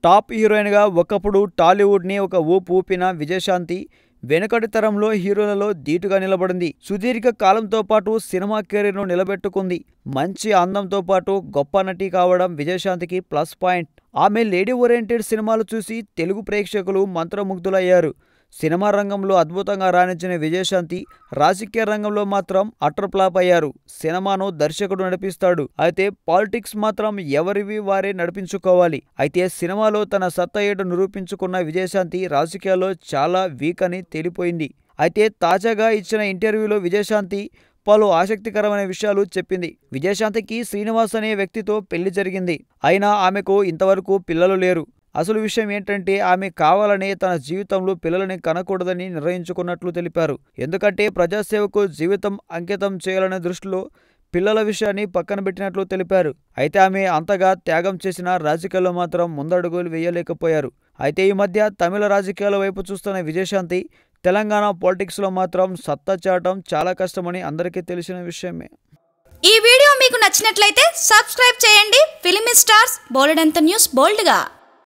Top హీరోయిన్గా ఒకప్పుడు టాలీవుడ్ని ఒక ఊపు ఊపిన విజయశాంతి వెనుకటి తరంలో హీరోలలో ధీటుగా నిలబడింది. సుదీర్ఘ కాలంతో పాటు సినిమా కెరీర్ను నిలబెట్టుకుంది. మంచి అందంతో పాటు గొప్ప నటి కావడం విజయశాంతికి ప్లస్ పాయింట్. ఆమె లేడీ ఓరియంటెడ్ సినిమాలు చూసి తెలుగు ప్రేక్షకులు మంత్రముగ్ధులయ్యారు. సినిమా రంగంలో అద్భుతంగా రాణించిన విజయశాంతి రాజకీయ రంగంలో మాత్రం అటర్ ఫ్లాప్ అయ్యారు. సినిమాను దర్శకుడు నడిపిస్తాడు, అయితే పాలిటిక్స్ మాత్రం ఎవరివి వారే నడిపించుకోవాలి. అయితే సినిమాలో తన సత్తా ఏంటో నిరూపించుకున్న విజయశాంతి రాజకీయాల్లో చాలా వీక్ అని తేలిపోయింది. అయితే తాజాగా ఇచ్చిన ఇంటర్వ్యూలో విజయశాంతి పలు ఆసక్తికరమైన విషయాలు చెప్పింది. విజయశాంతికి శ్రీనివాస్ అనే వ్యక్తితో పెళ్లి జరిగింది. అయినా ఆమెకు ఇంతవరకు పిల్లలు లేరు. అసలు విషయం ఏంటంటే ఆమె కావాలనే తన జీవితంలో పిల్లలని కనకూడదని నిర్ణయించుకున్నట్లు తెలిపారు. ఎందుకంటే ప్రజాసేవకు జీవితం అంకితం చేయాలనే దృష్టిలో పిల్లల విషయాన్ని పక్కన పెట్టినట్లు తెలిపారు. అయితే ఆమె అంతగా త్యాగం చేసిన రాజకీయాల్లో మాత్రం ముందడుగులు వేయలేకపోయారు. అయితే ఈ మధ్య తమిళ రాజకీయాల వైపు చూస్తున్న విజయశాంతి తెలంగాణ పాలిటిక్స్లో మాత్రం సత్తా చాటం చాలా కష్టమని అందరికీ తెలిసిన విషయమే. ఈ వీడియో మీకు నచ్చినట్లయితే సబ్స్క్రైబ్ చేయండి. ఫిలిమి స్టార్స్ బోలెడంత న్యూస్ బోల్డ్గా.